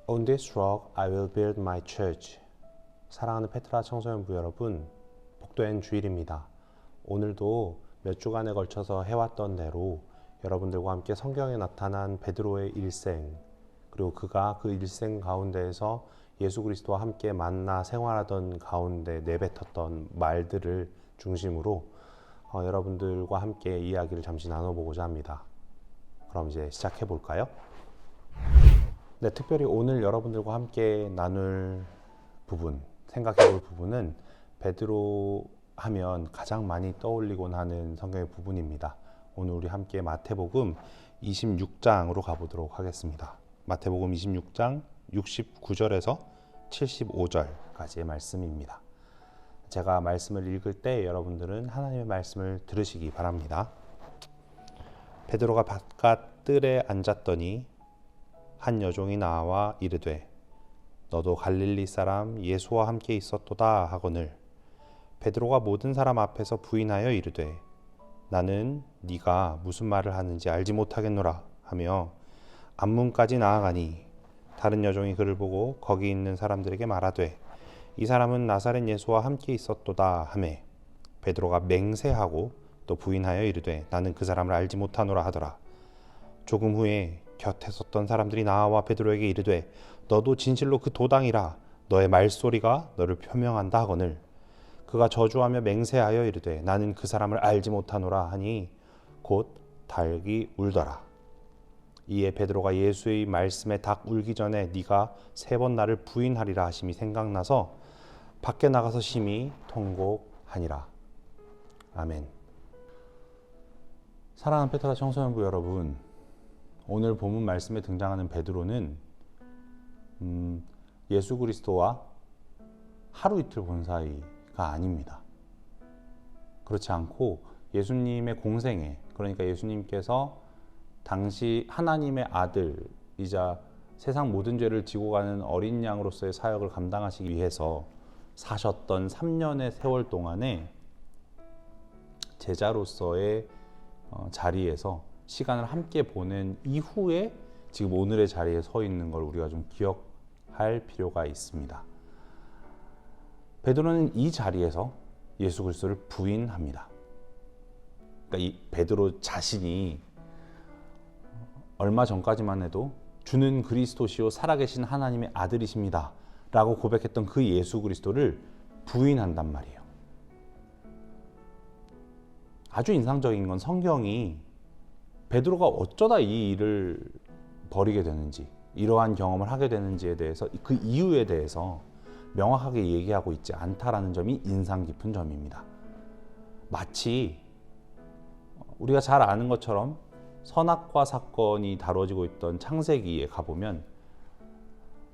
On this rock I will build my church. 사랑하는 페트라 청소년부 여러분, 복된 주일입니다. 오늘도 몇 주간에 걸쳐서 해왔던 대로 여러분들과 함께 성경에 나타난 베드로의 일생, 그리고 그가 그 일생 가운데에서 예수 그리스도와 함께 만나 생활하던 가운데 내뱉었던 말들을 중심으로 여러분들과 함께 이야기를 잠시 나눠보고자 합니다. 그럼 이제 시작해 볼까요? 네, 특별히 오늘 여러분들과 함께 나눌 부분, 생각해 볼 부분은 베드로 하면 가장 많이 떠올리곤 하는 성경의 부분입니다. 오늘 우리 함께 마태복음 26장으로 가보도록 하겠습니다. 마태복음 26장 69절에서 75절까지의 말씀입니다. 제가 말씀을 읽을 때 여러분들은 하나님의 말씀을 들으시기 바랍니다. 베드로가 바깥 뜰에 앉았더니 한 여종이 나와 이르되 너도 갈릴리 사람 예수와 함께 있었도다 하거늘 베드로가 모든 사람 앞에서 부인하여 이르되 나는 네가 무슨 말을 하는지 알지 못하겠노라 하며 앞문까지 나아가니 다른 여종이 그를 보고 거기 있는 사람들에게 말하되 이 사람은 나사렛 예수와 함께 있었도다 하매 베드로가 맹세하고 또 부인하여 이르되 나는 그 사람을 알지 못하노라 하더라. 조금 후에 곁에 섰던 사람들이 나와 베드로에게 이르되 너도 진실로 그 도당이라 너의 말소리가 너를 표명한다 하거늘 그가 저주하며 맹세하여 이르되 나는 그 사람을 알지 못하노라 하니 곧 닭이 울더라. 이에 베드로가 예수의 말씀에 닭 울기 전에 네가 3번 나를 부인하리라 하심이 생각나서 밖에 나가서 심히 통곡하니라. 아멘. 사랑하는 페트라 청소년부 여러분, 오늘 본문 말씀에 등장하는 베드로는 예수 그리스도와 하루 이틀 본 사이가 아닙니다. 그렇지 않고 예수님의 공생애, 그러니까 예수님께서 당시 하나님의 아들이자 세상 모든 죄를 지고 가는 어린 양으로서의 사역을 감당하시기 위해서 사셨던 3년의 세월 동안에 제자로서의 자리에서 시간을 함께 보낸 이후에 지금 오늘의 자리에 서 있는 걸 우리가 좀 기억할 필요가 있습니다. 베드로는 이 자리에서 예수 그리스도를 부인합니다. 그러니까 이 베드로 자신이 얼마 전까지만 해도 주는 그리스도시요 살아계신 하나님의 아들이십니다 라고 고백했던 그 예수 그리스도를 부인한단 말이에요. 아주 인상적인 건 성경이 베드로가 어쩌다 이 일을 벌이게 되는지, 이러한 경험을 하게 되는지에 대해서 그 이유에 대해서 명확하게 얘기하고 있지 않다라는 점이 인상 깊은 점입니다. 마치 우리가 잘 아는 것처럼 선악과 사건이 다뤄지고 있던 창세기에 가보면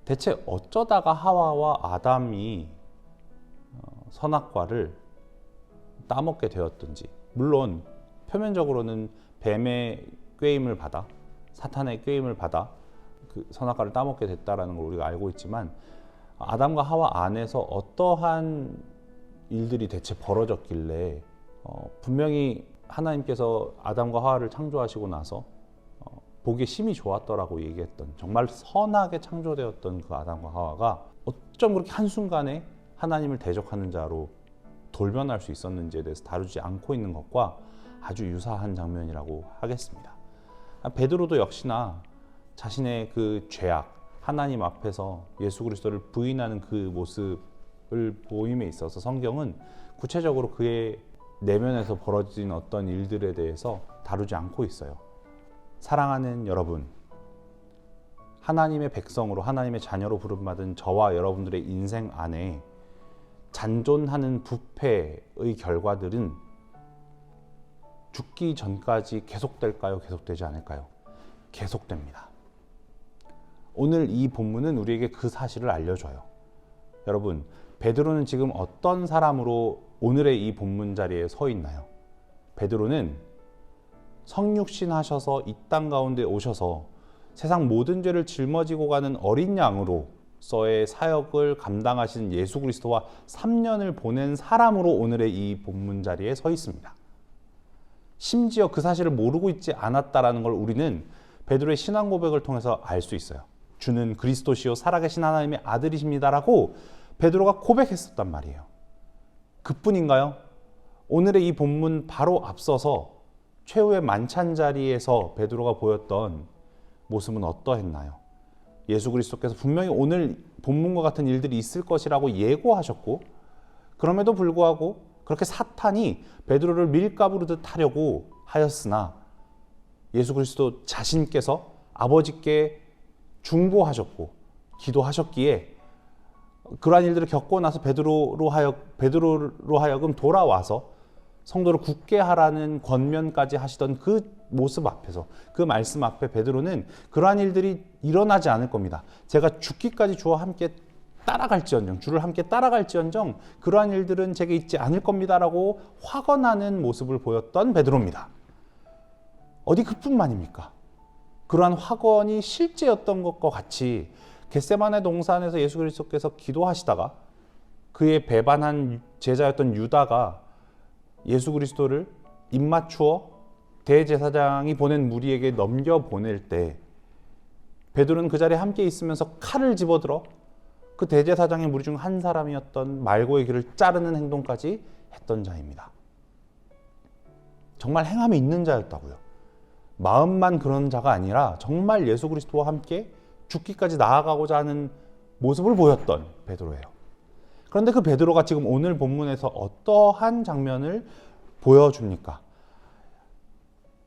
대체 어쩌다가 하와와 아담이 선악과를 따먹게 되었든지, 물론 표면적으로는 뱀의 꾀임을 받아, 사탄의 꾀임을 받아 그 선악과를 따먹게 됐다라는 걸 우리가 알고 있지만 아담과 하와 안에서 어떠한 일들이 대체 벌어졌길래 분명히 하나님께서 아담과 하와를 창조하시고 나서 보기에 심히 좋았더라고 얘기했던, 정말 선하게 창조되었던 그 아담과 하와가 어쩜 그렇게 한순간에 하나님을 대적하는 자로 돌변할 수 있었는지에 대해서 다루지 않고 있는 것과 아주 유사한 장면이라고 하겠습니다. 베드로도 역시나 자신의 그 죄악, 하나님 앞에서 예수 그리스도를 부인하는 그 모습을 보임에 있어서 성경은 구체적으로 그의 내면에서 벌어진 어떤 일들에 대해서 다루지 않고 있어요. 사랑하는 여러분, 하나님의 백성으로, 하나님의 자녀로 부름받은 저와 여러분들의 인생 안에 잔존하는 부패의 결과들은 죽기 전까지 계속될까요? 계속되지 않을까요? 계속됩니다. 오늘 이 본문은 우리에게 그 사실을 알려줘요. 여러분, 베드로는 지금 어떤 사람으로 오늘의 이 본문 자리에 서 있나요? 베드로는 성육신 하셔서 이 땅 가운데 오셔서 세상 모든 죄를 짊어지고 가는 어린 양으로서의 사역을 감당하신 예수 그리스도와 3년을 보낸 사람으로 오늘의 이 본문 자리에 서 있습니다. 심지어 그 사실을 모르고 있지 않았다라는 걸 우리는 베드로의 신앙 고백을 통해서 알 수 있어요. 주는 그리스도시요 살아계신 하나님의 아들이십니다라고 베드로가 고백했었단 말이에요. 그뿐인가요? 오늘의 이 본문 바로 앞서서 최후의 만찬 자리에서 베드로가 보였던 모습은 어떠했나요? 예수 그리스도께서 분명히 오늘 본문과 같은 일들이 있을 것이라고 예고하셨고, 그럼에도 불구하고 그렇게 사탄이 베드로를 밀가부르듯 하려고 하였으나 예수 그리스도 자신께서 아버지께 중보하셨고 기도하셨기에 그러한 일들을 겪고 나서 베드로로 하여금 돌아와서 성도를 굳게 하라는 권면까지 하시던 그 모습 앞에서, 그 말씀 앞에 베드로는 그러한 일들이 일어나지 않을 겁니다. 제가 죽기까지 주와 함께 따라갈지언정, 주를 함께 따라갈지언정 그러한 일들은 제게 있지 않을 겁니다라고 확언하는 모습을 보였던 베드로입니다. 어디 그뿐만입니까? 그러한 확언이 실제였던 것과 같이 겟세마네 동산에서 예수 그리스도께서 기도하시다가 그의 배반한 제자였던 유다가 예수 그리스도를 입맞추어 대제사장이 보낸 무리에게 넘겨보낼 때 베드로는 그 자리에 함께 있으면서 칼을 집어들어 그 대제사장의 무리 중 한 사람이었던 말고의 귀를 자르는 행동까지 했던 자입니다. 정말 행함이 있는 자였다고요. 마음만 그런 자가 아니라 정말 예수 그리스도와 함께 죽기까지 나아가고자 하는 모습을 보였던 베드로예요. 그런데 그 베드로가 지금 오늘 본문에서 어떠한 장면을 보여줍니까?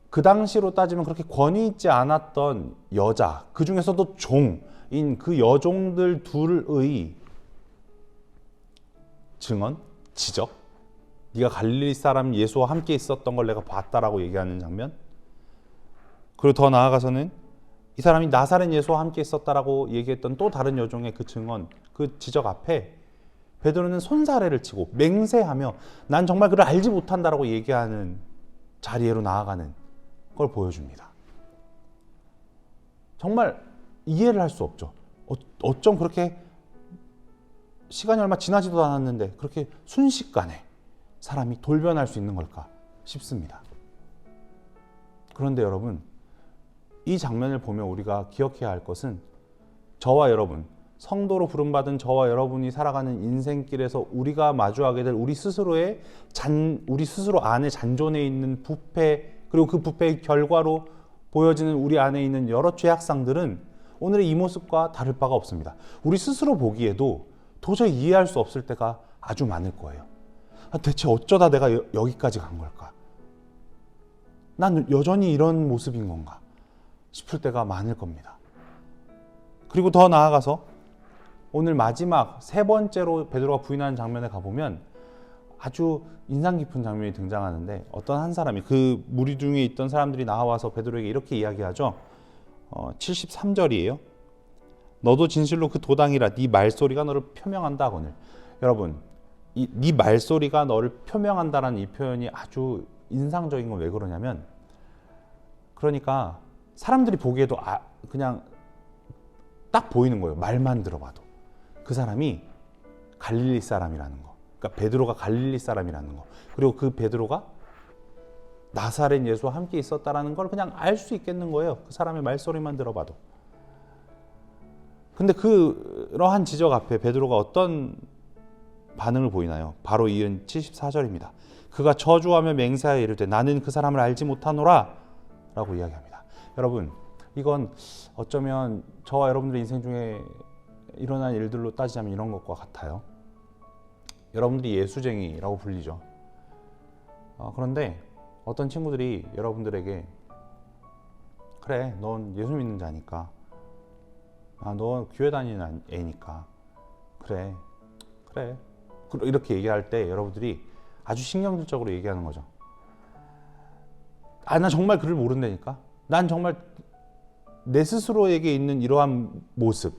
그 당시로 따지면 그렇게 권위 있지 않았던 여자, 그 중에서도 종인 그 여종들 둘의 증언, 지적, 네가 갈릴리 사람 예수와 함께 있었던 걸 내가 봤다라고 얘기하는 장면, 그리고 더 나아가서는 이 사람이 나사렛 예수와 함께 있었다라고 얘기했던 또 다른 여종의 그 증언, 그 지적 앞에 베드로는 손사래를 치고 맹세하며 난 정말 그를 알지 못한다라고 얘기하는 자리로 나아가는 걸 보여줍니다. 정말 이해를 할 수 없죠. 어쩜 그렇게 시간이 얼마 지나지도 않았는데 그렇게 순식간에 사람이 돌변할 수 있는 걸까 싶습니다. 그런데 여러분, 이 장면을 보면 우리가 기억해야 할 것은 저와 여러분, 성도로 부름받은 저와 여러분이 살아가는 인생길에서 우리가 마주하게 될 우리 스스로 안에 잔존해 있는 부패, 그리고 그 부패의 결과로 보여지는 우리 안에 있는 여러 죄악상들은 오늘의 이 모습과 다를 바가 없습니다. 우리 스스로 보기에도 도저히 이해할 수 없을 때가 아주 많을 거예요. 대체 어쩌다 내가 여기까지 간 걸까? 난 여전히 이런 모습인 건가? 싶을 때가 많을 겁니다. 그리고 더 나아가서 오늘 마지막 세 번째로 베드로가 부인하는 장면에 가보면 아주 인상 깊은 장면이 등장하는데, 어떤 한 사람이, 그 무리 중에 있던 사람들이 나와서 베드로에게 이렇게 이야기하죠. 73절이에요. 너도 진실로 그 도당이라 네 말소리가 너를 표명한다 하거늘. 여러분, 네 말소리가 너를 표명한다라는 이 표현이 아주 인상적인 건 왜 그러냐면, 그러니까 사람들이 보기에도 그냥 딱 보이는 거예요. 말만 들어봐도 그 사람이 갈릴리 사람이라는 거, 그러니까 베드로가 갈릴리 사람이라는 거, 그리고 그 베드로가 나사렛 예수와 함께 있었다라는 걸 그냥 알 수 있겠는 거예요. 그 사람의 말소리만 들어봐도. 근데 그러한 지적 앞에 베드로가 어떤 반응을 보이나요? 바로 이은 74절입니다. 그가 저주하며 맹세하여 이르되 나는 그 사람을 알지 못하노라 라고 이야기합니다. 여러분, 이건 어쩌면 저와 여러분들의 인생 중에 일어난 일들로 따지자면 이런 것과 같아요. 여러분들이 예수쟁이라고 불리죠. 그런데 어떤 친구들이 여러분들에게 그래, 넌 예수 믿는 자니까, 너 교회 다니는 애니까 그래 이렇게 얘기할 때 여러분들이 아주 신경질적으로 얘기하는 거죠. 난 정말 그를 모른다니까. 난 정말 내 스스로에게 있는 이러한 모습,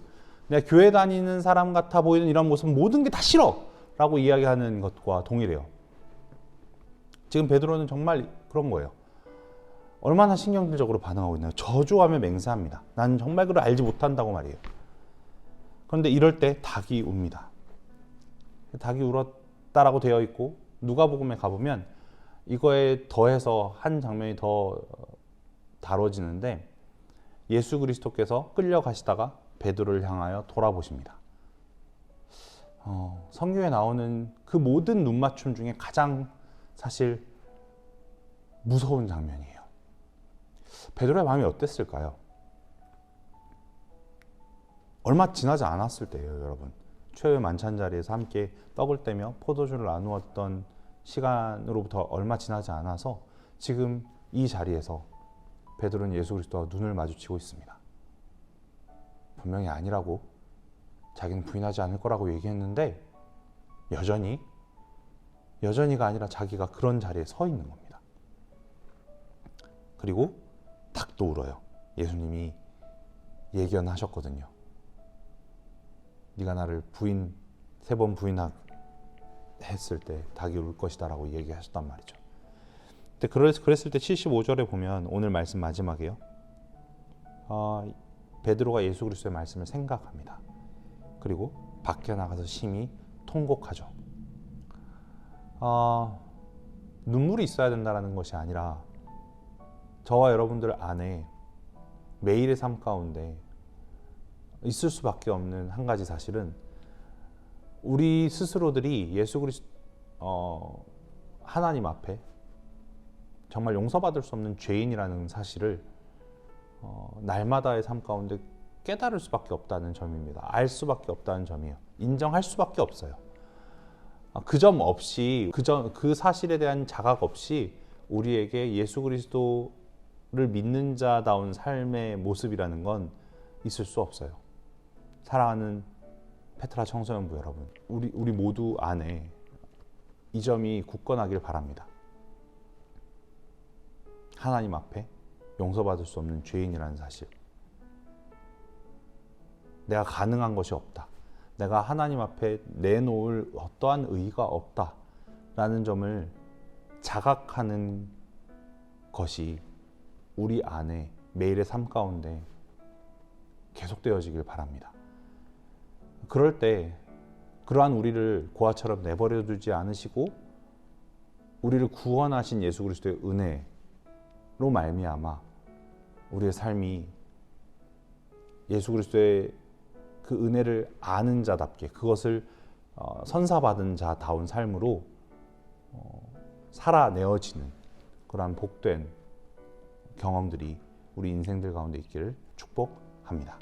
내가 교회 다니는 사람 같아 보이는 이런 모습, 모든 게 다 싫어 라고 이야기하는 것과 동일해요. 지금 베드로는 정말 그런 거예요. 얼마나 신경질적으로 반응하고 있나요? 저주하며 맹세합니다. 난 정말 그를 알지 못한다고 말이에요. 그런데 이럴 때 닭이 웁니다. 닭이 울었다라고 되어 있고, 누가복음에 가보면 이거에 더해서 한 장면이 더 다뤄지는데, 예수 그리스도께서 끌려가시다가 베드로를 향하여 돌아보십니다. 성경에 나오는 그 모든 눈맞춤 중에 가장 사실 무서운 장면이에요. 베드로의 마음이 어땠을까요? 얼마 지나지 않았을 때예요, 여러분. 최후의 만찬 자리에서 함께 떡을 떼며 포도주를 나누었던 시간으로부터 얼마 지나지 않아서 지금 이 자리에서 베드로는 예수 그리스도와 눈을 마주치고 있습니다. 분명히 아니라고, 자기는 부인하지 않을 거라고 얘기했는데 여전히가 아니라 자기가 그런 자리에 서 있는 겁니다. 그리고 닭도 울어요. 예수님이 예견하셨거든요. 네가 나를 3번 부인했을 때 닭이 울 것이다 라고 얘기하셨단 말이죠. 근데 그랬을 때 75절에 보면 오늘 말씀 마지막에요. 베드로가 예수 그리스도의 말씀을 생각합니다. 그리고 밖에 나가서 심히 통곡하죠. 눈물이 있어야 된다는 것이 아니라 저와 여러분들 안에 매일의 삶 가운데 있을 수밖에 없는 한 가지 사실은 우리 스스로들이 예수 그리스도 하나님 앞에 정말 용서받을 수 없는 죄인이라는 사실을 날마다의 삶 가운데 깨달을 수밖에 없다는 점입니다. 알 수밖에 없다는 점이에요. 인정할 수밖에 없어요. 그 점 없이 그 사실에 대한 자각 없이 우리에게 예수 그리스도를 믿는 자다운 삶의 모습이라는 건 있을 수 없어요. 사랑하는 페트라 청소년부 여러분, 우리 모두 안에 이 점이 굳건하길 바랍니다. 하나님 앞에 용서받을 수 없는 죄인이라는 사실, 내가 가능한 것이 없다, 내가 하나님 앞에 내놓을 어떠한 의의가 없다라는 점을 자각하는 것이 우리 안에 매일의 삶 가운데 계속되어지길 바랍니다. 그럴 때 그러한 우리를 고아처럼 내버려 두지 않으시고 우리를 구원하신 예수 그리스도의 은혜로 말미암아 우리의 삶이 예수 그리스도의 그 은혜를 아는 자답게, 그것을 선사받은 자다운 삶으로 살아내어지는 그러한 복된 경험들이 우리 인생들 가운데 있기를 축복합니다.